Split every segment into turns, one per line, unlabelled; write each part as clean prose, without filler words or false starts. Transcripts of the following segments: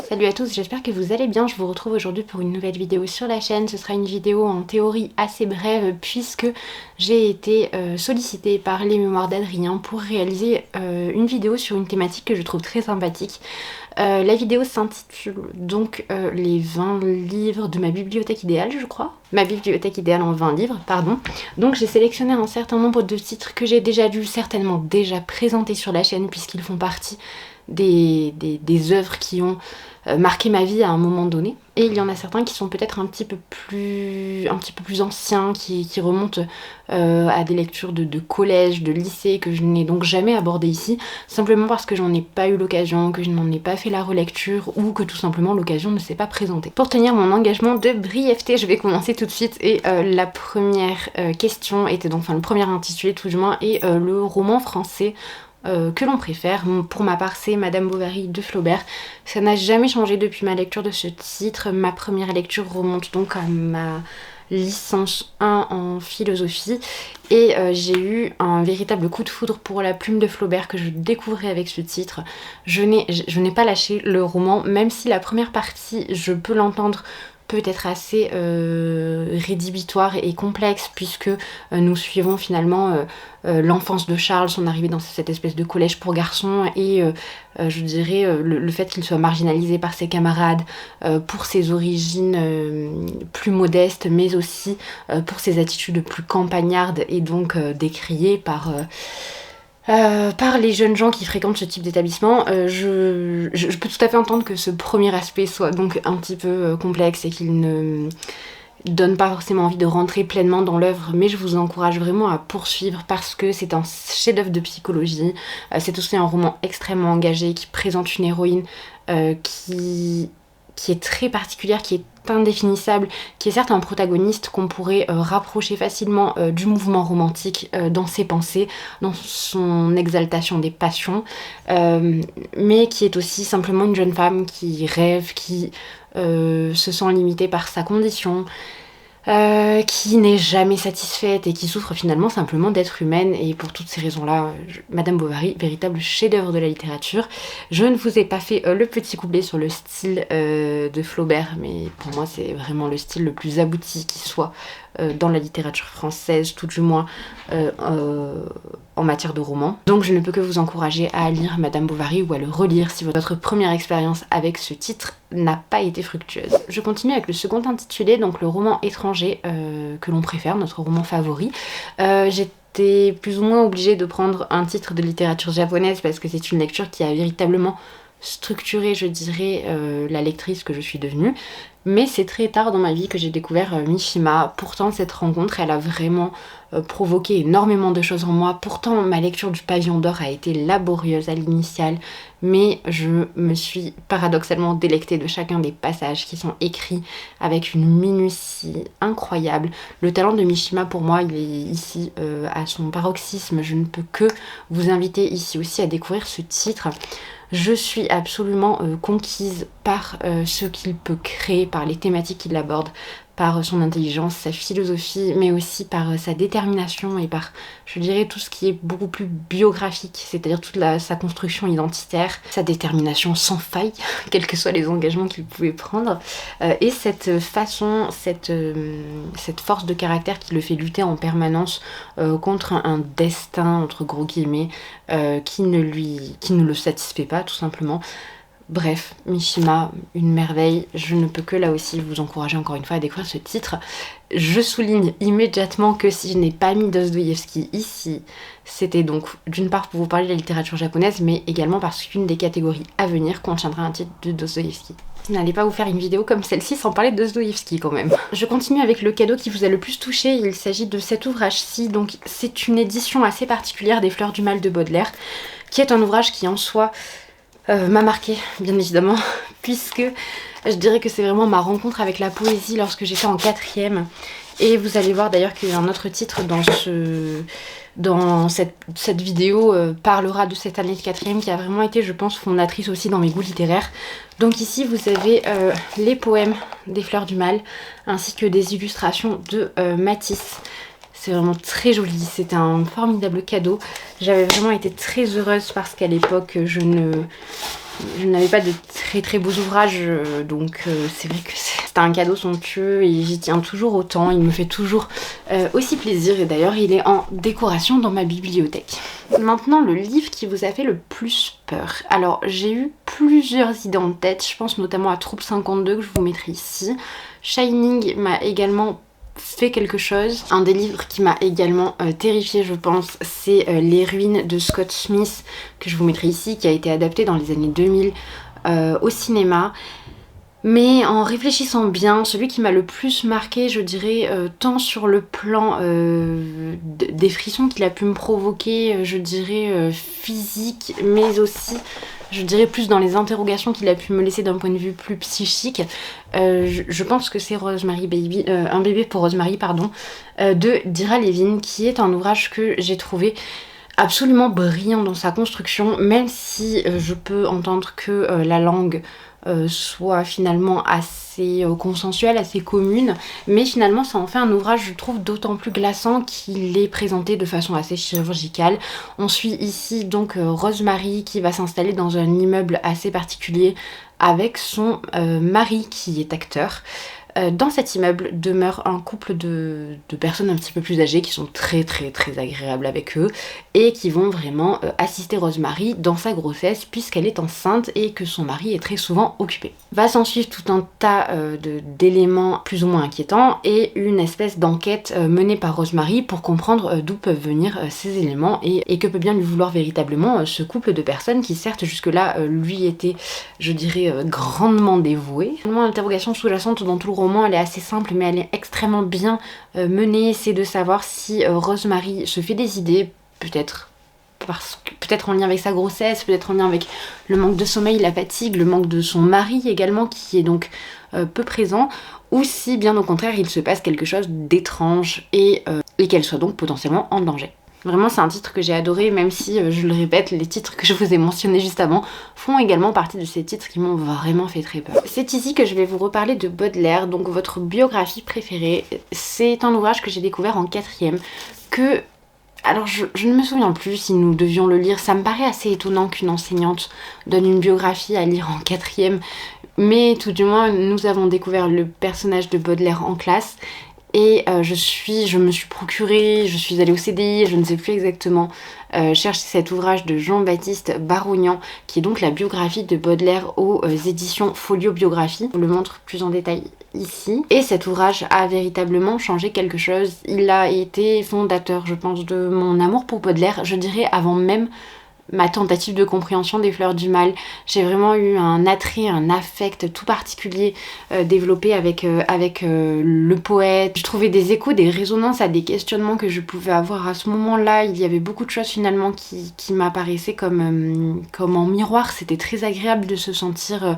Salut à tous, j'espère que vous allez bien. Je vous retrouve aujourd'hui pour une nouvelle vidéo sur la chaîne. Ce sera une vidéo en théorie assez brève puisque j'ai été sollicitée par les mémoires d'Adrien pour réaliser une vidéo sur une thématique que je trouve très sympathique. La vidéo s'intitule donc les 20 livres de ma bibliothèque idéale, je crois. Ma bibliothèque idéale en 20 livres, pardon. Donc j'ai sélectionné un certain nombre de titres que j'ai déjà lus, certainement déjà présentés sur la chaîne puisqu'ils font partie des œuvres qui ont marqué ma vie à un moment donné. Et il y en a certains qui sont peut-être un petit peu plus anciens, qui remontent à des lectures de collège, de lycée, que je n'ai donc jamais abordé ici, simplement parce que j'en ai pas eu l'occasion, que je n'en ai pas fait la relecture, ou que tout simplement l'occasion ne s'est pas présentée. Pour tenir mon engagement de brièveté, je vais commencer tout de suite, et la première question était donc, enfin le premier intitulé tout du moins, est le roman français que l'on préfère. Pour ma part, c'est Madame Bovary de Flaubert. Ça n'a jamais changé depuis ma lecture de ce titre. Ma première lecture remonte donc à ma licence 1 en philosophie et j'ai eu un véritable coup de foudre pour la plume de Flaubert que je découvrais avec ce titre. Je n'ai pas lâché le roman, même si la première partie, je peux l'entendre, peut être assez rédhibitoire et complexe puisque nous suivons finalement l'enfance de Charles, son arrivée dans cette espèce de collège pour garçons et je dirais le fait qu'il soit marginalisé par ses camarades pour ses origines plus modestes mais aussi pour ses attitudes plus campagnardes et donc décriées par les jeunes gens qui fréquentent ce type d'établissement. Je peux tout à fait entendre que ce premier aspect soit donc un petit peu complexe et qu'il ne donne pas forcément envie de rentrer pleinement dans l'œuvre, mais je vous encourage vraiment à poursuivre parce que c'est un chef-d'œuvre de psychologie. C'est aussi un roman extrêmement engagé qui présente une héroïne qui est très particulière, qui est indéfinissable, qui est certes un protagoniste qu'on pourrait rapprocher facilement du mouvement romantique dans ses pensées, dans son exaltation des passions, mais qui est aussi simplement une jeune femme qui rêve, qui se sent limitée par sa condition, qui n'est jamais satisfaite et qui souffre finalement simplement d'être humaine. Et pour toutes ces raisons-là, Madame Bovary, véritable chef-d'œuvre de la littérature. Je ne vous ai pas fait le petit couplet sur le style de Flaubert, mais pour moi c'est vraiment le style le plus abouti qui soit dans la littérature française, tout du moins en matière de roman. Donc je ne peux que vous encourager à lire Madame Bovary ou à le relire si votre première expérience avec ce titre n'a pas été fructueuse. Je continue avec le second intitulé, donc le roman étranger que l'on préfère, notre roman favori. J'étais plus ou moins obligée de prendre un titre de littérature japonaise parce que c'est une lecture qui a véritablement structuré, je dirais, la lectrice que je suis devenue. Mais c'est très tard dans ma vie que j'ai découvert Mishima. Pourtant, cette rencontre, elle a vraiment provoqué énormément de choses en moi. Pourtant, ma lecture du Pavillon d'Or a été laborieuse à l'initiale, mais je me suis paradoxalement délectée de chacun des passages qui sont écrits avec une minutie incroyable. Le talent de Mishima, pour moi, il est ici à son paroxysme. Je ne peux que vous inviter ici aussi à découvrir ce titre. Je suis absolument conquise par ce qu'il peut créer, par les thématiques qu'il aborde, par son intelligence, sa philosophie, mais aussi par sa détermination et par, je dirais, tout ce qui est beaucoup plus biographique, c'est-à-dire toute sa construction identitaire, sa détermination sans faille, quels que soient les engagements qu'il pouvait prendre, et cette façon, cette force de caractère qui le fait lutter en permanence contre un destin, entre gros guillemets, qui ne le satisfait pas, tout simplement. Bref, Mishima, une merveille. Je ne peux que là aussi vous encourager encore une fois à découvrir ce titre. Je souligne immédiatement que si je n'ai pas mis Dostoïevski ici, c'était donc d'une part pour vous parler de la littérature japonaise, mais également parce qu'une des catégories à venir contiendra un titre de Dostoïevski. N'allez pas vous faire une vidéo comme celle-ci sans parler de Dostoïevski quand même. Je continue avec le cadeau qui vous a le plus touché. Il s'agit de cet ouvrage-ci. Donc c'est une édition assez particulière des Fleurs du Mal de Baudelaire, qui est un ouvrage qui en soi m'a marqué, bien évidemment, puisque je dirais que c'est vraiment ma rencontre avec la poésie lorsque j'étais en 4e. Et vous allez voir d'ailleurs qu'il y a un autre titre dans cette vidéo parlera de cette année de 4e qui a vraiment été, je pense, fondatrice aussi dans mes goûts littéraires. Donc ici vous avez les poèmes des Fleurs du Mal ainsi que des illustrations de Matisse. C'est vraiment très joli, c'était un formidable cadeau. J'avais vraiment été très heureuse parce qu'à l'époque je Je n'avais pas de très beaux ouvrages, donc c'est vrai que c'était un cadeau somptueux et j'y tiens toujours autant. Il me fait toujours aussi plaisir et d'ailleurs il est en décoration dans ma bibliothèque. Maintenant, le livre qui vous a fait le plus peur. Alors j'ai eu plusieurs idées en tête, je pense notamment à Troupe 52 que je vous mettrai ici. Shining m'a également fait quelque chose. Un des livres qui m'a également terrifiée, je pense, c'est Les Ruines de Scott Smith, que je vous mettrai ici, qui a été adapté dans les années 2000 au cinéma. Mais en réfléchissant bien, celui qui m'a le plus marqué, je dirais, tant sur le plan des frissons qu'il a pu me provoquer, je dirais physique, mais aussi, je dirais plus dans les interrogations qu'il a pu me laisser d'un point de vue plus psychique. Je pense que c'est Rosemary Baby, un bébé pour Rosemary, pardon, de Dira Levin, qui est un ouvrage que j'ai trouvé absolument brillant dans sa construction, même si je peux entendre que la langue soit finalement assez consensuelle, assez commune, mais finalement ça en fait un ouvrage, je trouve, d'autant plus glaçant qu'il est présenté de façon assez chirurgicale. On suit ici donc Rosemary qui va s'installer dans un immeuble assez particulier avec son mari qui est acteur. Dans cet immeuble demeure un couple de personnes un petit peu plus âgées qui sont très agréables avec eux et qui vont vraiment assister Rosemary dans sa grossesse puisqu'elle est enceinte et que son mari est très souvent occupé. Va s'en suivre tout un tas d'éléments plus ou moins inquiétants et une espèce d'enquête menée par Rosemary pour comprendre d'où peuvent venir ces éléments et que peut bien lui vouloir véritablement ce couple de personnes qui certes jusque-là lui était, je dirais, grandement dévoué. L'interrogation sous-jacente dans tout le roman, elle est assez simple mais elle est extrêmement bien menée, c'est de savoir si Rosemary se fait des idées, peut-être en lien avec sa grossesse, peut-être en lien avec le manque de sommeil, la fatigue, le manque de son mari également qui est donc peu présent, ou si bien au contraire il se passe quelque chose d'étrange et qu'elle soit donc potentiellement en danger. Vraiment c'est un titre que j'ai adoré, même si je le répète, les titres que je vous ai mentionnés juste avant font également partie de ces titres qui m'ont vraiment fait très peur. C'est ici que je vais vous reparler de Baudelaire, donc votre biographie préférée. C'est un ouvrage que j'ai découvert en 4e, que... Alors je ne me souviens plus si nous devions le lire, ça me paraît assez étonnant qu'une enseignante donne une biographie à lire en 4e, mais tout du moins nous avons découvert le personnage de Baudelaire en classe et je me suis procuré, je suis allée au CDI, je ne sais plus exactement, chercher cet ouvrage de Jean-Baptiste Barougnan qui est donc la biographie de Baudelaire aux éditions Folio Biographie. Je le montre plus en détail ici. Et cet ouvrage a véritablement changé quelque chose. Il a été fondateur, je pense, de mon amour pour Baudelaire, je dirais avant même ma tentative de compréhension des Fleurs du Mal. J'ai vraiment eu un attrait, un affect tout particulier développé avec le poète. Je trouvais des échos, des résonances à des questionnements que je pouvais avoir à ce moment-là. Il y avait beaucoup de choses finalement qui m'apparaissaient comme en miroir. C'était très agréable de se sentir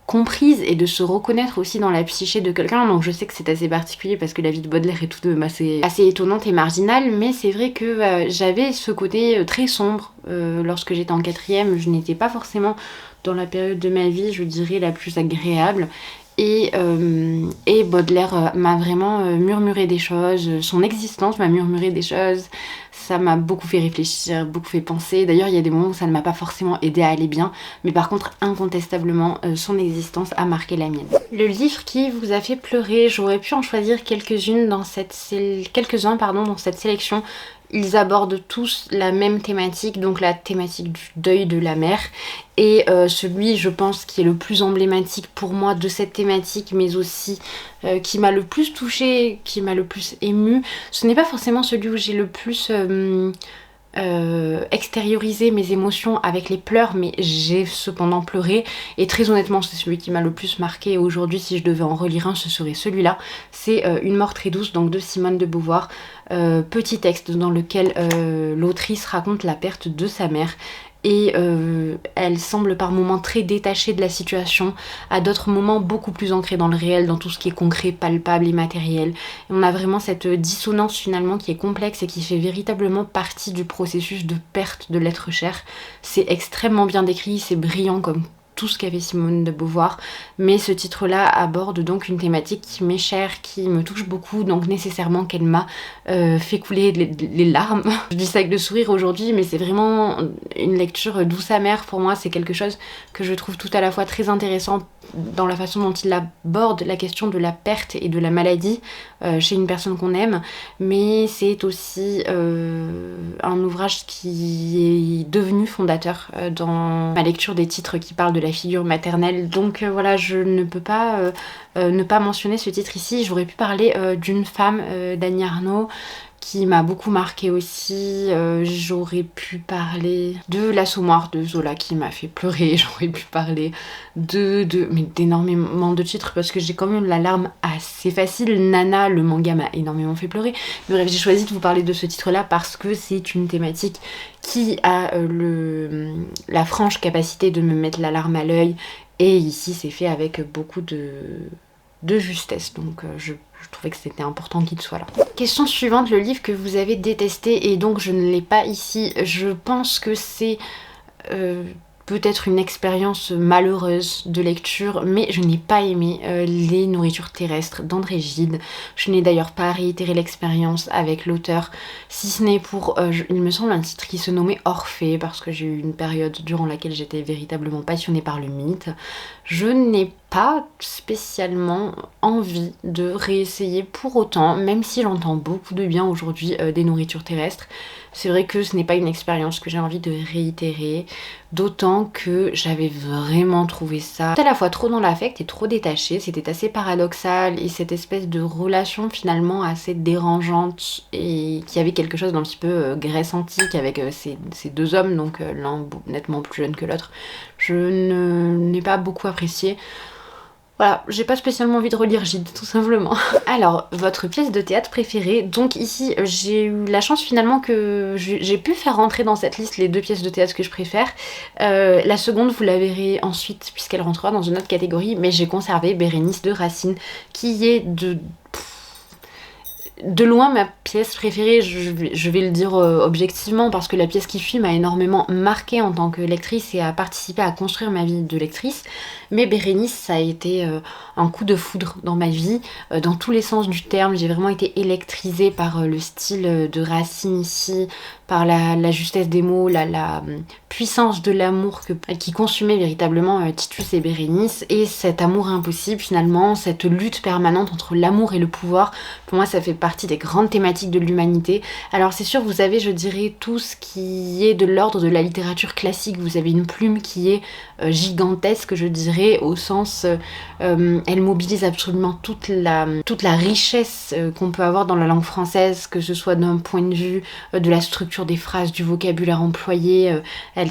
comprise et de se reconnaître aussi dans la psyché de quelqu'un. Donc je sais que c'est assez particulier parce que la vie de Baudelaire est tout de même assez étonnante et marginale, mais c'est vrai que j'avais ce côté très sombre lorsque j'étais en 4e. Je n'étais pas forcément dans la période de ma vie, je dirais, la plus agréable. Et Baudelaire m'a vraiment murmuré des choses, son existence m'a murmuré des choses, ça m'a beaucoup fait réfléchir, beaucoup fait penser. D'ailleurs il y a des moments où ça ne m'a pas forcément aidé à aller bien, mais par contre incontestablement son existence a marqué la mienne. Le livre qui vous a fait pleurer, j'aurais pu en choisir quelques-uns dans cette sélection. Ils abordent tous la même thématique, donc la thématique du deuil de la mère. Et celui, je pense, qui est le plus emblématique pour moi de cette thématique, mais aussi qui m'a le plus touchée, qui m'a le plus émue, ce n'est pas forcément celui où j'ai le plus extériorisé mes émotions avec les pleurs, mais j'ai cependant pleuré. Et très honnêtement, c'est celui qui m'a le plus marqué. Aujourd'hui, si je devais en relire un, ce serait celui-là. C'est Une mort très douce, donc de Simone de Beauvoir. Petit texte dans lequel l'autrice raconte la perte de sa mère et elle semble par moments très détachée de la situation, à d'autres moments beaucoup plus ancrée dans le réel, dans tout ce qui est concret, palpable et matériel. Et on a vraiment cette dissonance finalement qui est complexe et qui fait véritablement partie du processus de perte de l'être cher. C'est extrêmement bien décrit, c'est brillant comme tout ce qu'avait Simone de Beauvoir, mais ce titre-là aborde donc une thématique qui m'est chère, qui me touche beaucoup, donc nécessairement qu'elle m'a fait couler les larmes. Je dis ça avec le sourire aujourd'hui, mais c'est vraiment une lecture douce amère pour moi. C'est quelque chose que je trouve tout à la fois très intéressant dans la façon dont il aborde la question de la perte et de la maladie chez une personne qu'on aime, mais c'est aussi un ouvrage qui est devenu fondateur dans ma lecture des titres qui parlent de la figure maternelle. Donc voilà, je ne peux pas ne pas mentionner ce titre ici. J'aurais pu parler d'une femme, d'Annie Ernaux, qui m'a beaucoup marqué aussi. J'aurais pu parler de L'Assommoir de Zola qui m'a fait pleurer. J'aurais pu parler mais d'énormément de titres parce que j'ai quand même la larme assez facile. Nana, le manga m'a énormément fait pleurer. Mais bref, j'ai choisi de vous parler de ce titre-là parce que c'est une thématique qui a la franche capacité de me mettre la larme à l'œil. Et ici, c'est fait avec beaucoup de justesse, donc je trouvais que c'était important qu'il soit là. Question suivante, le livre que vous avez détesté, et donc je ne l'ai pas ici. Je pense que c'est peut-être une expérience malheureuse de lecture, mais je n'ai pas aimé Les nourritures terrestres d'André Gide. Je n'ai d'ailleurs pas réitéré l'expérience avec l'auteur, si ce n'est pour, il me semble, un titre qui se nommait Orphée, parce que j'ai eu une période durant laquelle j'étais véritablement passionnée par le mythe. Je n'ai pas spécialement envie de réessayer pour autant, même si j'entends beaucoup de bien aujourd'hui des nourritures terrestres. C'est vrai que ce n'est pas une expérience que j'ai envie de réitérer, d'autant que j'avais vraiment trouvé ça à la fois trop dans l'affect et trop détaché. C'était assez paradoxal, et cette espèce de relation finalement assez dérangeante et qui avait quelque chose d'un petit peu Grèce antique avec ces deux hommes, donc l'un nettement plus jeune que l'autre. Je n'ai pas beaucoup apprécié. Voilà, j'ai pas spécialement envie de relire Gide, tout simplement. Alors, votre pièce de théâtre préférée. Donc ici, j'ai eu la chance finalement que j'ai pu faire rentrer dans cette liste les deux pièces de théâtre que je préfère. La seconde, vous la verrez ensuite, puisqu'elle rentrera dans une autre catégorie, mais j'ai conservé Bérénice de Racine, qui est de loin ma pièce préférée. Je vais le dire objectivement, parce que la pièce qui suit m'a énormément marquée en tant que lectrice et a participé à construire ma vie de lectrice. Mais Bérénice, ça a été un coup de foudre dans ma vie, dans tous les sens du terme. J'ai vraiment été électrisée par le style de Racine ici, par la justesse des mots, la puissance de l'amour qui consumait véritablement Titus et Bérénice, et cet amour impossible finalement, cette lutte permanente entre l'amour et le pouvoir. Pour moi, ça fait partie des grandes thématiques de l'humanité. Alors c'est sûr, vous avez, je dirais, tout ce qui est de l'ordre de la littérature classique. Vous avez une plume qui est gigantesque, je dirais, au sens elle mobilise absolument toute la richesse qu'on peut avoir dans la langue française, que ce soit d'un point de vue de la structure des phrases, du vocabulaire employé.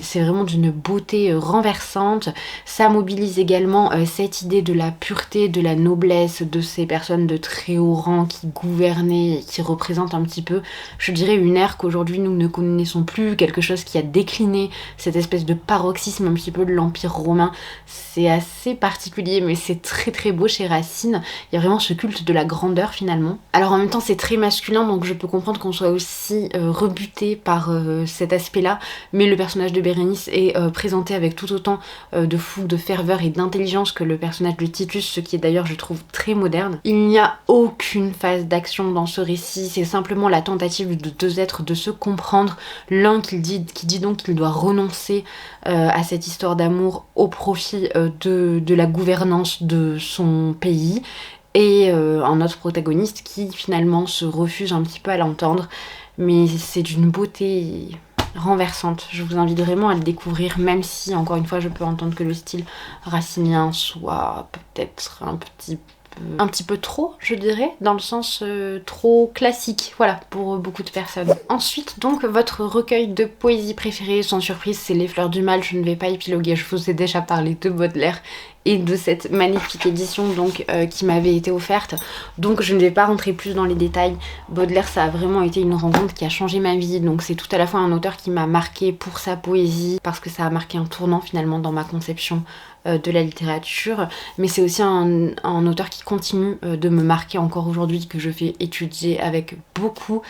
C'est vraiment d'une beauté renversante. Ça mobilise également cette idée de la pureté, de la noblesse de ces personnes de très haut rang qui gouvernaient et qui représentent un petit peu, je dirais, une ère qu'aujourd'hui nous ne connaissons plus, quelque chose qui a décliné, cette espèce de paroxysme un petit peu de l'Empire romain. C'est assez particulier, mais c'est très très beau chez Racine. Il y a vraiment ce culte de la grandeur finalement. Alors en même temps c'est très masculin, donc je peux comprendre qu'on soit aussi rebuté par cet aspect-là, mais le personnage de Bérénice est présenté avec tout autant de fougue, de ferveur et d'intelligence que le personnage de Titus, ce qui est d'ailleurs, je trouve, très moderne. Il n'y a aucune phase d'action dans ce récit, c'est simplement la tentative de deux êtres de se comprendre. L'un qui dit donc qu'il doit renoncer à cette histoire d'amour au profit de la gouvernance de son pays, et un autre protagoniste qui finalement se refuse un petit peu à l'entendre, mais c'est d'une beauté renversante. Je vous invite vraiment à le découvrir, même si, encore une fois, je peux entendre que le style racinien soit peut-être un petit peu trop, je dirais, dans le sens trop classique, voilà, pour beaucoup de personnes. Ensuite, donc, votre recueil de poésie préféré, sans surprise, c'est Les Fleurs du Mal. Je ne vais pas épiloguer, je vous ai déjà parlé de Baudelaire et de cette magnifique édition donc qui m'avait été offerte, donc je ne vais pas rentrer plus dans les détails. Baudelaire, ça a vraiment été une rencontre qui a changé ma vie, donc c'est tout à la fois un auteur qui m'a marqué pour sa poésie, parce que ça a marqué un tournant finalement dans ma conception de la littérature, mais c'est aussi un auteur qui continue de me marquer encore aujourd'hui, que je fais étudier avec beaucoup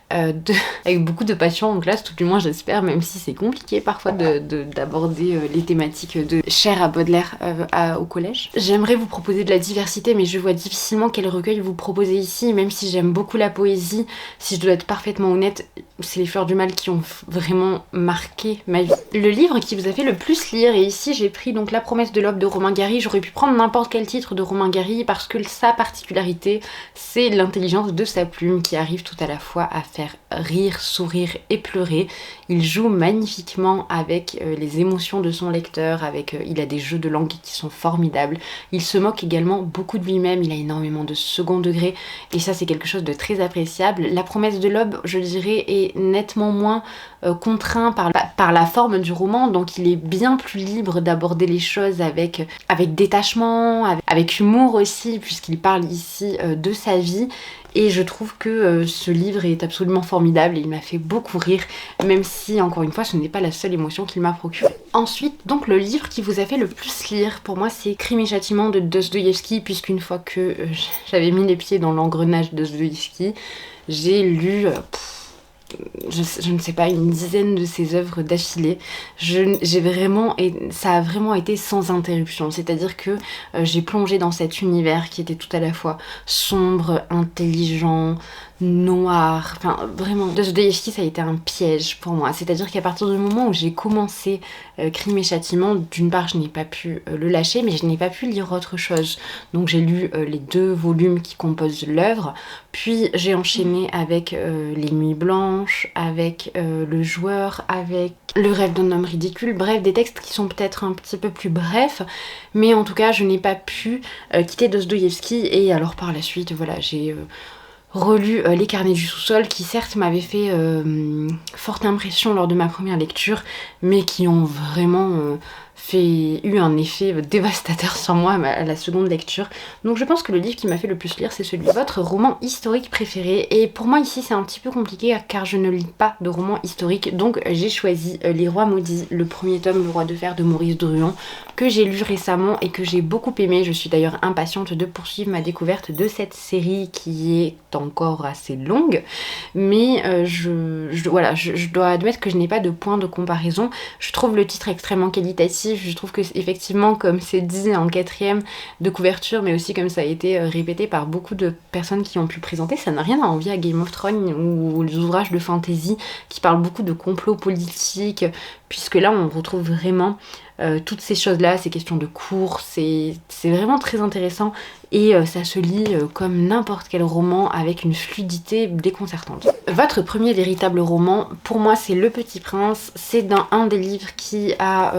avec beaucoup de passion en classe, tout du moins j'espère, même si c'est compliqué parfois d'aborder les thématiques chères à Baudelaire au collège. J'aimerais vous proposer de la diversité, mais je vois difficilement quel recueil vous proposer ici, même si j'aime beaucoup la poésie. Si je dois être parfaitement honnête, c'est les Fleurs du Mal qui ont vraiment marqué ma vie. Le livre qui vous a fait le plus lire, et ici j'ai pris donc La Promesse de l'Aube de Romain Gary. J'aurais pu prendre n'importe quel titre de Romain Gary parce que sa particularité, c'est l'intelligence de sa plume qui arrive tout à la fois à faire rire, sourire et pleurer. Il joue magnifiquement avec les émotions de son lecteur, il a des jeux de langue qui sont formidables. Il se moque également beaucoup de lui-même, il a énormément de second degré et ça c'est quelque chose de très appréciable. La Promesse de l'Aube, je dirais, est nettement moins contraint par la forme du roman, donc il est bien plus libre d'aborder les choses avec détachement, avec humour aussi, puisqu'il parle ici de sa vie. Et je trouve que ce livre est absolument formidable et il m'a fait beaucoup rire, même si, encore une fois, ce n'est pas la seule émotion qu'il m'a procurée. Ensuite, donc le livre qui vous a fait le plus lire, pour moi, c'est Crime et Châtiment de Dostoïevski, puisqu'une fois que j'avais mis les pieds dans l'engrenage de Dostoïevski, j'ai lu... je ne sais pas, une dizaine de ses œuvres d'affilée. Ça a vraiment été sans interruption, c'est-à-dire que j'ai plongé dans cet univers qui était tout à la fois sombre, intelligent, noir, enfin vraiment. Dostoïevski, ça a été un piège pour moi, c'est-à-dire qu'à partir du moment où j'ai commencé Crime et Châtiment, d'une part je n'ai pas pu le lâcher, mais je n'ai pas pu lire autre chose. Donc j'ai lu les 2 volumes qui composent l'œuvre, puis j'ai enchaîné avec Les Nuits Blanches, avec Le Joueur, avec Le Rêve d'un homme ridicule, bref, des textes qui sont peut-être un petit peu plus brefs, mais en tout cas je n'ai pas pu quitter Dostoïevski. Et alors par la suite, voilà, j'ai relu Les Carnets du sous-sol, qui certes m'avaient fait forte impression lors de ma première lecture, mais qui ont vraiment eu un effet dévastateur sur moi à la seconde lecture. Donc je pense que le livre qui m'a fait le plus lire, c'est celui. Votre roman historique préféré. Et pour moi ici c'est un petit peu compliqué car je ne lis pas de roman historique, donc j'ai choisi Les Rois Maudits, le premier tome, Le Roi de Fer de Maurice Druon, que j'ai lu récemment et que j'ai beaucoup aimé. Je suis d'ailleurs impatiente de poursuivre ma découverte de cette série qui est encore assez longue, mais je dois admettre que je n'ai pas de point de comparaison. Je trouve le titre extrêmement qualitatif, je trouve que effectivement, comme c'est dit en 4e de couverture, mais aussi comme ça a été répété par beaucoup de personnes qui ont pu le présenter, ça n'a rien à envier à Game of Thrones ou aux ouvrages de fantasy qui parlent beaucoup de complots politiques, puisque là on retrouve vraiment toutes ces choses-là, ces questions de cours, c'est vraiment très intéressant et ça se lit comme n'importe quel roman avec une fluidité déconcertante. Votre premier véritable roman, pour moi c'est Le Petit Prince, c'est un des livres qui a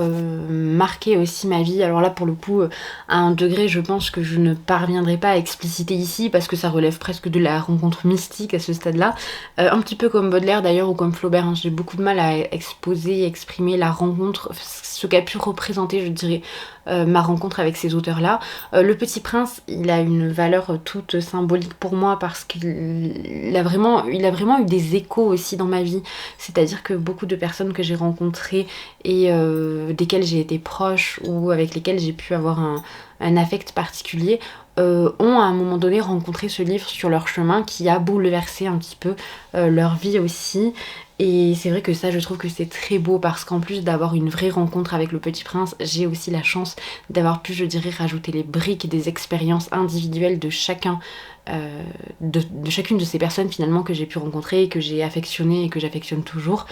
marqué aussi ma vie. Alors là pour le coup, à un degré je pense que je ne parviendrai pas à expliciter ici parce que ça relève presque de la rencontre mystique à ce stade-là. Un petit peu comme Baudelaire d'ailleurs ou comme Flaubert, hein, j'ai beaucoup de mal à exprimer la rencontre, ce qu'a pu représenter, je dirais, ma rencontre avec ces auteurs-là. Le Petit Prince, il a une valeur toute symbolique pour moi parce qu'il a vraiment eu des échos aussi dans ma vie. C'est-à-dire que beaucoup de personnes que j'ai rencontrées et desquelles j'ai été proche ou avec lesquelles j'ai pu avoir un affect particulier ont à un moment donné rencontré ce livre sur leur chemin qui a bouleversé un petit peu leur vie aussi. Et c'est vrai que ça, je trouve que c'est très beau parce qu'en plus d'avoir une vraie rencontre avec le Petit Prince, j'ai aussi la chance d'avoir pu, je dirais, rajouter les briques des expériences individuelles de chacun, de chacune de ces personnes finalement que j'ai pu rencontrer, que j'ai affectionné et que j'affectionne toujours,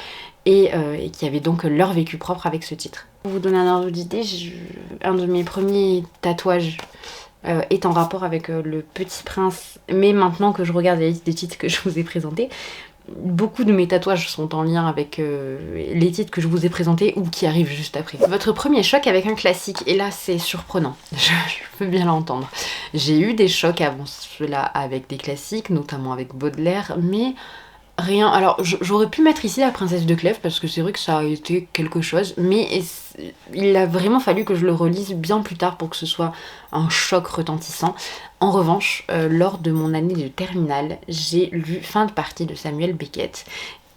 et qui avaient donc leur vécu propre avec ce titre. Pour vous donner un ordre d'idée, un de mes premiers tatouages est en rapport avec le Petit Prince, mais maintenant que je regarde la liste des titres que je vous ai présentés, beaucoup de mes tatouages sont en lien avec les titres que je vous ai présentés ou qui arrivent juste après. Votre premier choc avec un classique, et là c'est surprenant, je peux bien l'entendre. J'ai eu des chocs avant cela avec des classiques, notamment avec Baudelaire, mais rien. Alors j'aurais pu mettre ici La Princesse de Clèves parce que c'est vrai que ça a été quelque chose, mais il a vraiment fallu que je le relise bien plus tard pour que ce soit un choc retentissant. En revanche, lors de mon année de terminale, j'ai lu Fin de partie de Samuel Beckett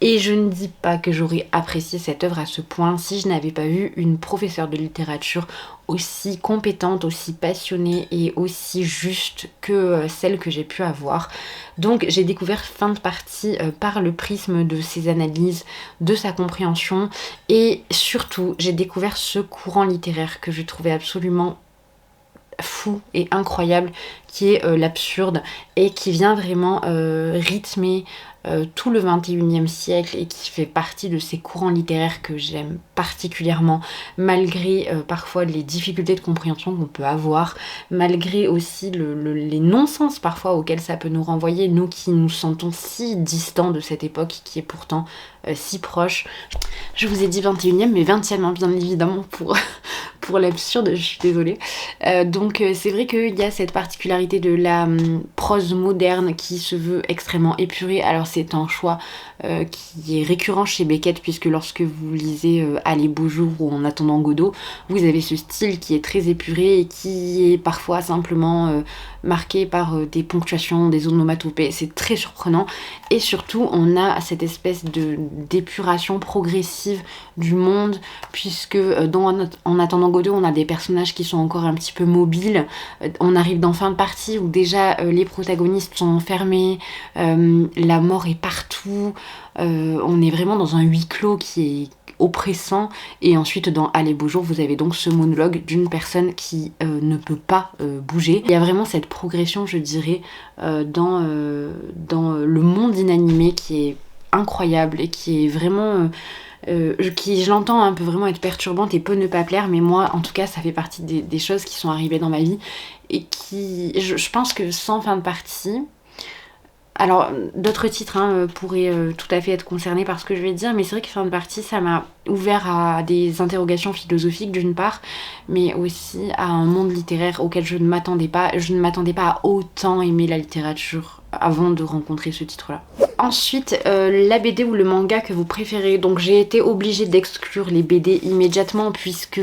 Et je ne dis pas que j'aurais apprécié cette œuvre à ce point si je n'avais pas eu une professeure de littérature aussi compétente, aussi passionnée et aussi juste que celle que j'ai pu avoir. Donc j'ai découvert Fin de partie par le prisme de ses analyses, de sa compréhension, et surtout j'ai découvert ce courant littéraire que je trouvais absolument fou et incroyable, qui est l'absurde, et qui vient vraiment rythmer tout le 21e siècle, et qui fait partie de ces courants littéraires que j'aime particulièrement, malgré parfois les difficultés de compréhension qu'on peut avoir, malgré aussi les non-sens parfois auxquels ça peut nous renvoyer, nous qui nous sentons si distants de cette époque qui est pourtant si proche. Je vous ai dit 21e mais 20e hein, bien évidemment pour l'absurde, je suis désolée. Donc c'est vrai qu'il y a cette particularité de la prose moderne qui se veut extrêmement épurée. Alors c'est un choix qui est récurrent chez Beckett, puisque lorsque vous lisez Allez beau jour ou En attendant Godot, vous avez ce style qui est très épuré et qui est parfois simplement marqué par des ponctuations, des onomatopées. C'est très surprenant, et surtout on a cette espèce d'épuration progressive du monde, puisque dans En attendant Godot on a des personnages qui sont encore un petit peu mobiles. On arrive dans Fin de partie où déjà les protagonistes sont enfermés, la mort est partout, on est vraiment dans un huis clos qui est oppressant. Et ensuite dans Allez beau jour vous avez donc ce monologue d'une personne qui ne peut pas bouger. Il y a vraiment cette progression, je dirais, dans le monde inanimé qui est incroyable et qui est vraiment qui, je l'entends, hein, peut vraiment être perturbante et peut ne pas plaire, mais moi en tout cas ça fait partie des choses qui sont arrivées dans ma vie et qui, je pense que sans Fin de partie, alors d'autres titres hein, pourraient tout à fait être concernés par ce que je vais dire, mais c'est vrai que Fin de partie ça m'a ouvert à des interrogations philosophiques d'une part, mais aussi à un monde littéraire auquel je ne m'attendais pas. Je ne m'attendais pas à autant aimer la littérature avant de rencontrer ce titre-là. Ensuite, la BD ou le manga que vous préférez. Donc j'ai été obligée d'exclure les BD immédiatement, puisque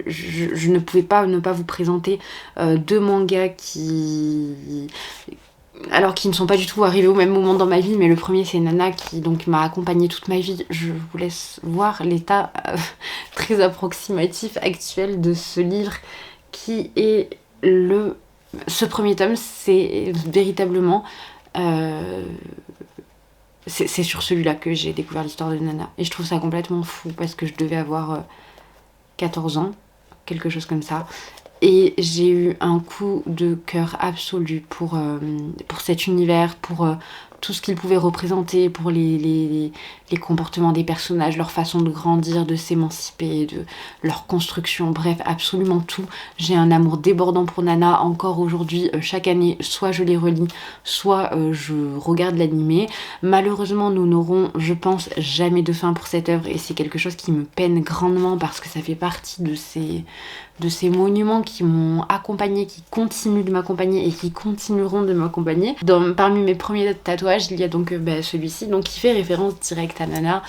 je ne pouvais pas ne pas vous présenter deux mangas qui ne sont pas du tout arrivés au même moment dans ma vie, mais le premier c'est Nana qui donc m'a accompagnée toute ma vie. Je vous laisse voir l'état très approximatif actuel de ce livre qui est ce premier tome. C'est véritablement c'est sur celui-là que j'ai découvert l'histoire de Nana, et je trouve ça complètement fou parce que je devais avoir 14 ans, quelque chose comme ça. Et j'ai eu un coup de cœur absolu pour cet univers, pour tout ce qu'il pouvait représenter, pour les comportements des personnages, leur façon de grandir, de s'émanciper, de leur construction, bref, absolument tout. J'ai un amour débordant pour Nana encore aujourd'hui. Chaque année, soit je les relis, soit je regarde l'animé. Malheureusement, nous n'aurons, je pense, jamais de fin pour cette œuvre, et c'est quelque chose qui me peine grandement parce que ça fait partie de ces monuments qui m'ont accompagnée, qui continuent de m'accompagner et qui continueront de m'accompagner. Parmi mes premiers tatouages, il y a donc celui-ci, donc qui fait référence directe à Nana.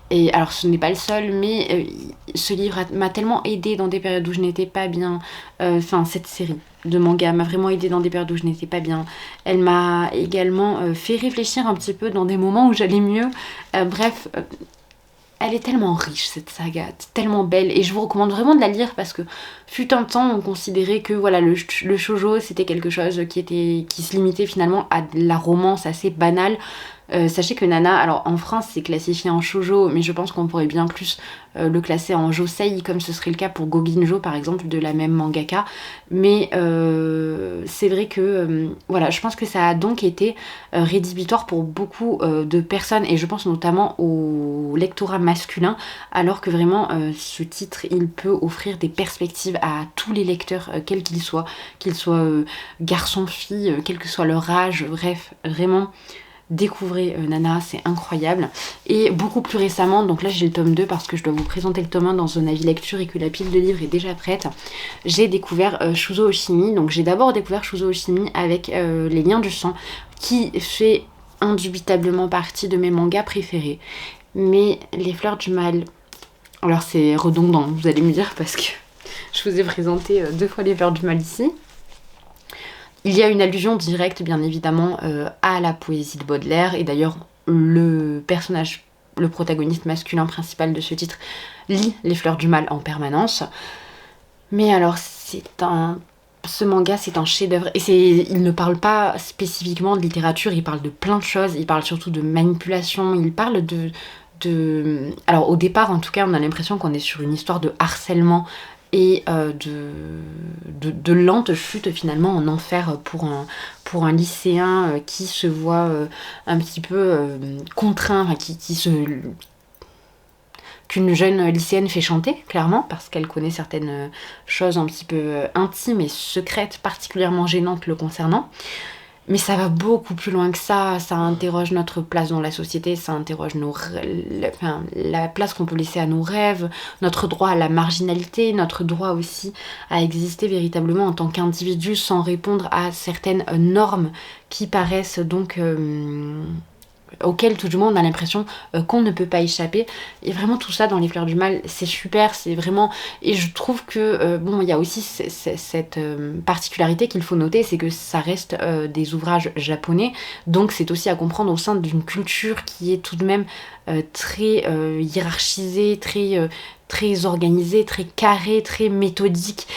Et alors ce n'est pas le seul, mais ce livre m'a tellement aidée dans des périodes où je n'étais pas bien. Cette série de mangas m'a vraiment aidée dans des périodes où je n'étais pas bien. Elle m'a également fait réfléchir un petit peu dans des moments où j'allais mieux. Elle est tellement riche cette saga, tellement belle, et je vous recommande vraiment de la lire parce que fut un temps on considérait que voilà le shoujo c'était quelque chose qui se limitait finalement à de la romance assez banale. Sachez que Nana, alors en France c'est classifié en shoujo, mais je pense qu'on pourrait bien plus le classer en josei, comme ce serait le cas pour Goginjo par exemple, de la même mangaka. Mais c'est vrai que voilà, je pense que ça a donc été rédhibitoire pour beaucoup de personnes, et je pense notamment au lectorat masculin, alors que vraiment ce titre il peut offrir des perspectives à tous les lecteurs, quels qu'ils soient garçons, filles, quel que soit leur âge, bref, vraiment découvrez Nana, c'est incroyable. Et beaucoup plus récemment, donc là j'ai le tome 2 parce que je dois vous présenter le tome 1 dans un avis lecture et que la pile de livres est déjà prête, j'ai découvert Shuzo Oshimi. Donc j'ai d'abord découvert Shuzo Oshimi avec Les Liens du Sang, qui fait indubitablement partie de mes mangas préférés. Mais Les Fleurs du Mal, alors c'est redondant vous allez me dire parce que je vous ai présenté 2 fois Les Fleurs du Mal ici. Il y a une allusion directe bien évidemment à la poésie de Baudelaire, et d'ailleurs le personnage, le protagoniste masculin principal de ce titre, lit Les Fleurs du Mal en permanence. Mais alors ce manga c'est un chef-d'œuvre et il ne parle pas spécifiquement de littérature, il parle de plein de choses, il parle surtout de manipulation, il parle alors au départ en tout cas on a l'impression qu'on est sur une histoire de harcèlement et de lente chute finalement en enfer pour un lycéen qui se voit un petit peu contraint, enfin, qu'une jeune lycéenne fait chanter, clairement, parce qu'elle connaît certaines choses un petit peu intimes et secrètes, particulièrement gênantes le concernant. Mais ça va beaucoup plus loin que ça interroge notre place dans la société, ça interroge la place qu'on peut laisser à nos rêves, notre droit à la marginalité, notre droit aussi à exister véritablement en tant qu'individu sans répondre à certaines normes qui paraissent donc... auquel tout du monde on a l'impression qu'on ne peut pas échapper, et vraiment tout ça dans Les Fleurs du Mal c'est super, c'est vraiment, et je trouve que bon il y a aussi cette particularité qu'il faut noter, c'est que ça reste des ouvrages japonais, donc c'est aussi à comprendre au sein d'une culture qui est tout de même très hiérarchisée, très organisée, très carrée, très méthodique,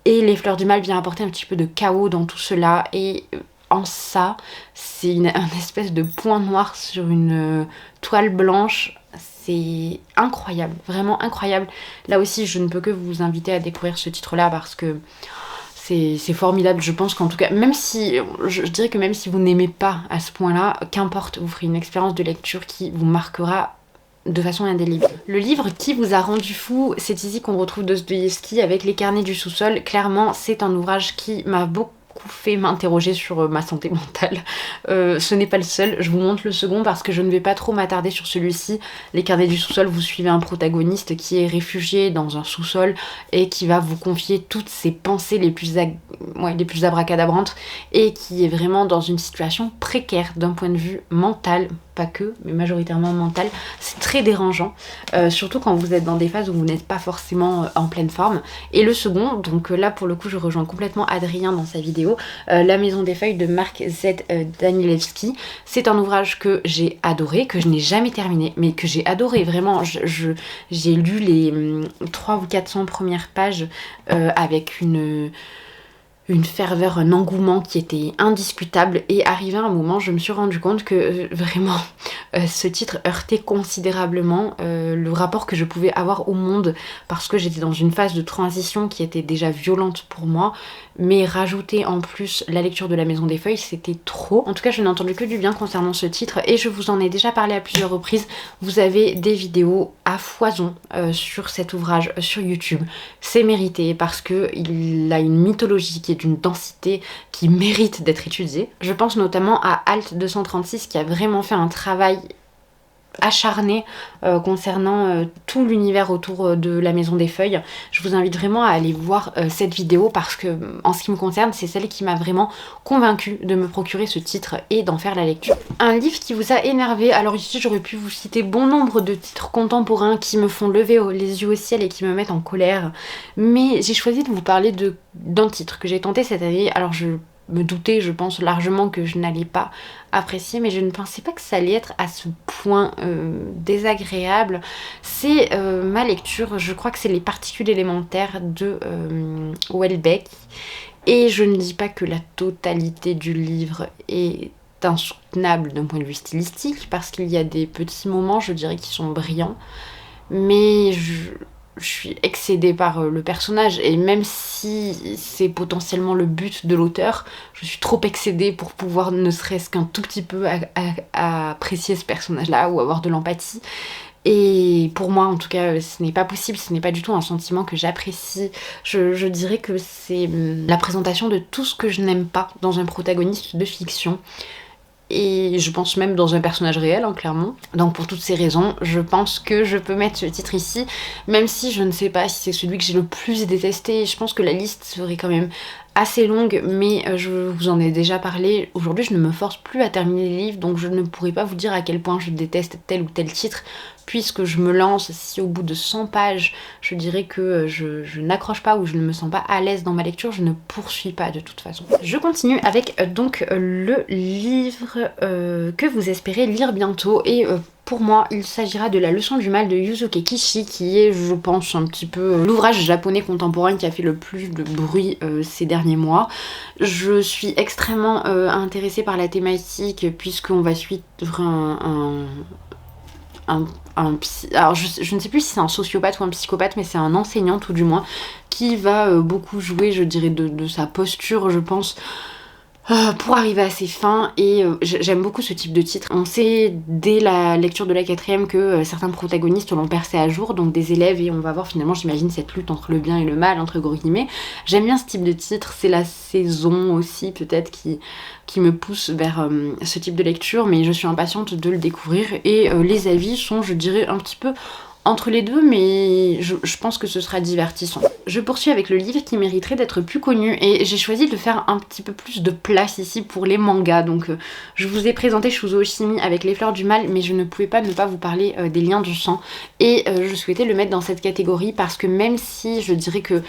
et Les Fleurs du Mal vient apporter un petit peu de chaos dans tout cela, et en ça, c'est un espèce de point noir sur une toile blanche. C'est incroyable, vraiment incroyable. Là aussi, je ne peux que vous inviter à découvrir ce titre-là parce que c'est formidable. Je pense qu'en tout cas, même si, je dirais que même si vous n'aimez pas à ce point-là, qu'importe, vous ferez une expérience de lecture qui vous marquera de façon indélébile. Le livre qui vous a rendu fou, c'est ici qu'on retrouve Dostoïevski avec Les Carnets du sous-sol. Clairement, c'est un ouvrage qui m'a beaucoup fait m'interroger sur ma santé mentale. Ce n'est pas le seul, je vous montre le second parce que je ne vais pas trop m'attarder sur celui-ci. Les Carnets du sous-sol, vous suivez un protagoniste qui est réfugié dans un sous-sol et qui va vous confier toutes ses pensées les plus abracadabrantes et qui est vraiment dans une situation précaire d'un point de vue mental, pas que, mais majoritairement mental. C'est très dérangeant, surtout quand vous êtes dans des phases où vous n'êtes pas forcément en pleine forme. Et le second, donc là pour le coup je rejoins complètement Adrien dans sa vidéo, La Maison des Feuilles de Mark Z. Danielewski. C'est un ouvrage que j'ai adoré, que je n'ai jamais terminé, mais que j'ai adoré, vraiment. J'ai lu les 300 ou 400 premières pages avec une ferveur, un engouement qui était indiscutable, et arrivé à un moment je me suis rendu compte que vraiment ce titre heurtait considérablement le rapport que je pouvais avoir au monde, parce que j'étais dans une phase de transition qui était déjà violente pour moi, mais rajouter en plus la lecture de La Maison des Feuilles, c'était trop. En tout cas je n'ai entendu que du bien concernant ce titre et je vous en ai déjà parlé à plusieurs reprises. Vous avez des vidéos à foison sur cet ouvrage sur YouTube, c'est mérité parce qu'il a une mythologie qui est d'une densité qui mérite d'être étudiée. Je pense notamment à Alt 236 qui a vraiment fait un travail acharné concernant tout l'univers autour de La Maison des Feuilles. Je vous invite vraiment à aller voir cette vidéo parce que en ce qui me concerne c'est celle qui m'a vraiment convaincue de me procurer ce titre et d'en faire la lecture. Un livre qui vous a énervé, alors ici j'aurais pu vous citer bon nombre de titres contemporains qui me font lever les yeux au ciel et qui me mettent en colère, mais j'ai choisi de vous parler d'un titre que j'ai tenté cette année. Alors je me doutais, je pense largement que je n'allais pas apprécier, mais je ne pensais pas que ça allait être à ce point désagréable. C'est ma lecture, je crois que c'est Les Particules élémentaires de Houellebecq, et je ne dis pas que la totalité du livre est insoutenable d'un point de vue stylistique, parce qu'il y a des petits moments, je dirais, qui sont brillants, mais je suis excédée par le personnage, et même si c'est potentiellement le but de l'auteur, je suis trop excédée pour pouvoir ne serait-ce qu'un tout petit peu à apprécier ce personnage-là ou avoir de l'empathie. Et pour moi en tout cas ce n'est pas possible, ce n'est pas du tout un sentiment que j'apprécie. Je dirais que c'est la présentation de tout ce que je n'aime pas dans un protagoniste de fiction. Et je pense même dans un personnage réel, hein, clairement. Donc pour toutes ces raisons, je pense que je peux mettre ce titre ici, même si je ne sais pas si c'est celui que j'ai le plus détesté. Je pense que la liste serait quand même assez longue, mais je vous en ai déjà parlé. Aujourd'hui je ne me force plus à terminer les livres, donc je ne pourrais pas vous dire à quel point je déteste tel ou tel titre, puisque je me lance, si au bout de 100 pages je dirais que je n'accroche pas ou je ne me sens pas à l'aise dans ma lecture, je ne poursuis pas de toute façon. Je continue avec donc le livre que vous espérez lire bientôt, et pour moi, il s'agira de La leçon du mal de Yusuke Kishi, qui est, je pense, un petit peu l'ouvrage japonais contemporain qui a fait le plus de bruit ces derniers mois. Je suis extrêmement intéressée par la thématique, puisqu'on va suivre alors je ne sais plus si c'est un sociopathe ou un psychopathe, mais c'est un enseignant tout du moins, qui va beaucoup jouer, je dirais, de sa posture, je pense, pour arriver à ses fins. Et j'aime beaucoup ce type de titre. On sait dès la lecture de la 4e que certains protagonistes l'ont percé à jour, donc des élèves, et on va voir finalement, j'imagine, cette lutte entre le bien et le mal, entre gros guillemets. J'aime bien ce type de titre, c'est la saison aussi peut-être qui me pousse vers ce type de lecture, mais je suis impatiente de le découvrir, et les avis sont, je dirais, un petit peu entre les deux, mais je pense que ce sera divertissant. Je poursuis avec le livre qui mériterait d'être plus connu, et j'ai choisi de faire un petit peu plus de place ici pour les mangas. Donc je vous ai présenté Shuzo Oshimi avec Les Fleurs du Mal, mais je ne pouvais pas ne pas vous parler des Liens du Sang, et je souhaitais le mettre dans cette catégorie parce que même si je dirais que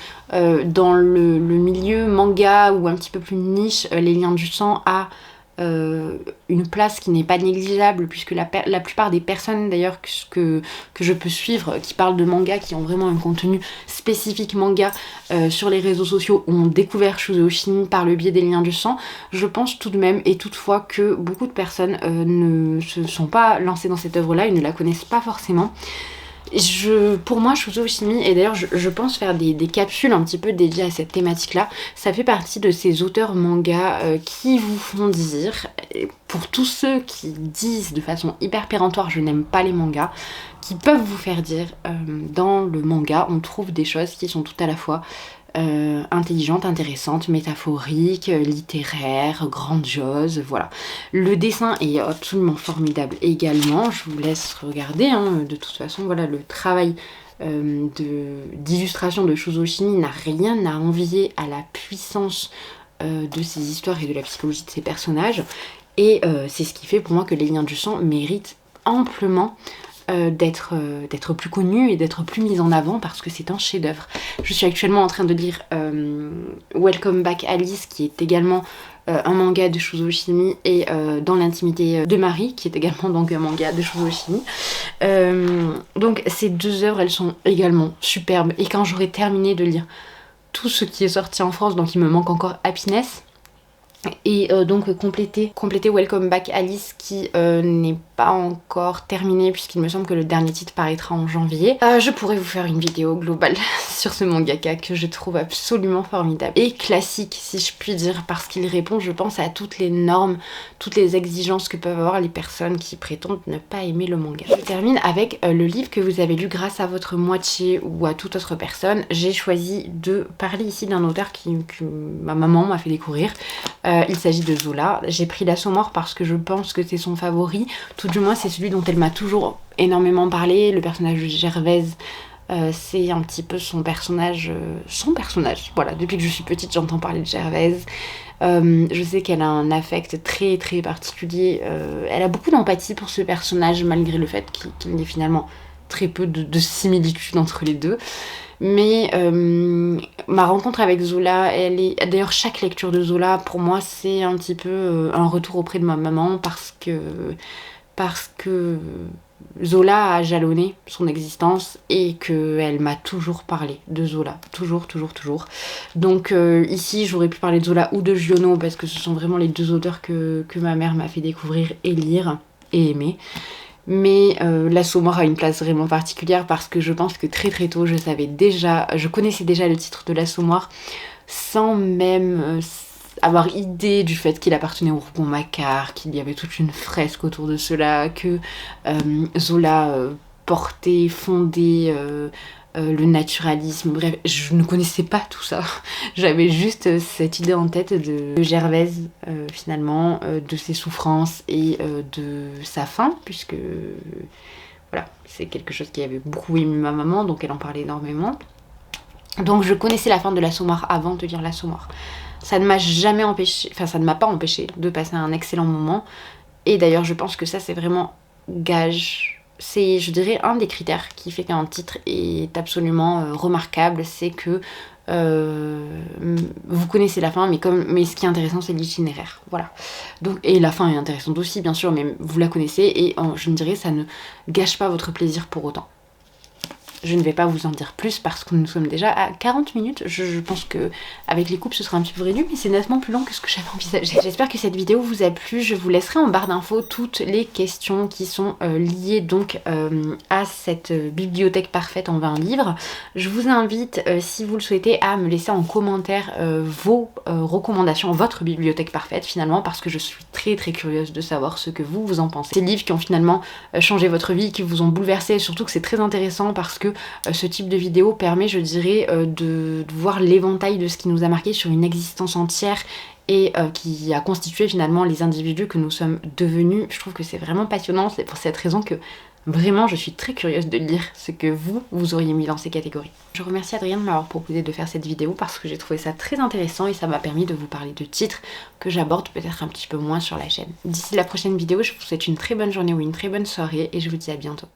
dans le milieu manga ou un petit peu plus niche, Les Liens du Sang a une place qui n'est pas négligeable, puisque la plupart des personnes d'ailleurs que je peux suivre qui parlent de manga, qui ont vraiment un contenu spécifique manga sur les réseaux sociaux, ont découvert Shuzo Oshimi par le biais des Liens du Sang. Je pense tout de même et toutefois que beaucoup de personnes ne se sont pas lancées dans cette œuvre là et ne la connaissent pas forcément. Pour moi, Shuzo Oshimi, et d'ailleurs je pense faire des capsules un petit peu dédiées à cette thématique-là, ça fait partie de ces auteurs manga qui vous font dire, pour tous ceux qui disent de façon hyper péremptoire je n'aime pas les mangas, qui peuvent vous faire dire dans le manga on trouve des choses qui sont tout à la fois intelligente, intéressante, métaphorique, littéraire, grandiose, voilà. Le dessin est absolument formidable également, je vous laisse regarder, hein. De toute façon, voilà, le travail d'illustration de Shuzo Oshimi n'a rien à envier à la puissance de ses histoires et de la psychologie de ses personnages, et c'est ce qui fait pour moi que Les Liens du Sang méritent amplement d'être plus connue et d'être plus mise en avant, parce que c'est un chef-d'œuvre. Je suis actuellement en train de lire Welcome Back Alice, qui est également un manga de Shuzo Oshimi, et Dans l'intimité de Marie, qui est également donc un manga de Shuzo Oshimi. Donc ces deux œuvres, elles sont également superbes, et quand j'aurai terminé de lire tout ce qui est sorti en France, donc il me manque encore Happiness, et donc compléter Welcome Back Alice, qui n'est pas encore terminé, puisqu'il me semble que le dernier titre paraîtra en janvier. Je pourrais vous faire une vidéo globale sur ce mangaka que je trouve absolument formidable et classique, si je puis dire, parce qu'il répond, je pense, à toutes les normes, toutes les exigences que peuvent avoir les personnes qui prétendent ne pas aimer le manga. Je termine avec le livre que vous avez lu grâce à votre moitié ou à toute autre personne. J'ai choisi de parler ici d'un auteur que ma maman m'a fait découvrir. Il s'agit de Zola. J'ai pris L'Assommoir parce que je pense que c'est son favori, tout du moins c'est celui dont elle m'a toujours énormément parlé. Le personnage de Gervaise, c'est un petit peu son personnage, voilà, depuis que je suis petite j'entends parler de Gervaise. Je sais qu'elle a un affect très très particulier, elle a beaucoup d'empathie pour ce personnage, malgré le fait qu'il y ait finalement très peu de similitudes entre les deux. Mais ma rencontre avec Zola, d'ailleurs chaque lecture de Zola pour moi c'est un petit peu un retour auprès de ma maman, parce que Zola a jalonné son existence et qu'elle m'a toujours parlé de Zola, toujours. Donc ici j'aurais pu parler de Zola ou de Giono, parce que ce sont vraiment les deux auteurs que ma mère m'a fait découvrir et lire et aimer. Mais L'Assommoir a une place vraiment particulière, parce que je pense que très très tôt je connaissais déjà le titre de L'Assommoir sans même avoir idée du fait qu'il appartenait au Rougon-Macquart, qu'il y avait toute une fresque autour de cela, que Zola fondait le naturalisme. Bref, je ne connaissais pas tout ça. J'avais juste cette idée en tête de Gervaise, finalement, de ses souffrances et de sa fin, puisque voilà, c'est quelque chose qui avait beaucoup ému ma maman, donc elle en parlait énormément. Donc je connaissais la fin de l'Assommoir avant de lire l'Assommoir. Ça ne m'a jamais empêché, enfin ça ne m'a pas empêché de passer un excellent moment. Et d'ailleurs je pense que ça c'est vraiment gage. C'est, je dirais, un des critères qui fait qu'un titre est absolument remarquable, c'est que vous connaissez la fin, mais ce qui est intéressant c'est l'itinéraire, voilà. Donc, et la fin est intéressante aussi bien sûr, mais vous la connaissez et je me dirais ça ne gâche pas votre plaisir pour autant. Je ne vais pas vous en dire plus parce que nous sommes déjà à 40 minutes. Je pense que avec les coupes ce sera un petit peu réduit, mais c'est nettement plus long que ce que j'avais envisagé. J'espère que cette vidéo vous a plu. Je vous laisserai en barre d'infos toutes les questions qui sont liées donc à cette bibliothèque parfaite en 20 livres. Je vous invite, si vous le souhaitez, à me laisser en commentaire vos recommandations, votre bibliothèque parfaite finalement, parce que je suis très curieuse de savoir ce que vous en pensez. Ces livres qui ont finalement changé votre vie, qui vous ont bouleversé, et surtout que c'est très intéressant parce que ce type de vidéo permet, je dirais, de voir l'éventail de ce qui nous a marqué sur une existence entière et qui a constitué finalement les individus que nous sommes devenus. Je trouve que c'est vraiment passionnant, c'est pour cette raison que vraiment je suis très curieuse de lire ce que vous auriez mis dans ces catégories. Je remercie Adrien de m'avoir proposé de faire cette vidéo parce que j'ai trouvé ça très intéressant et ça m'a permis de vous parler de titres que j'aborde peut-être un petit peu moins sur la chaîne. D'ici la prochaine vidéo, je vous souhaite une très bonne journée ou une très bonne soirée et je vous dis à bientôt.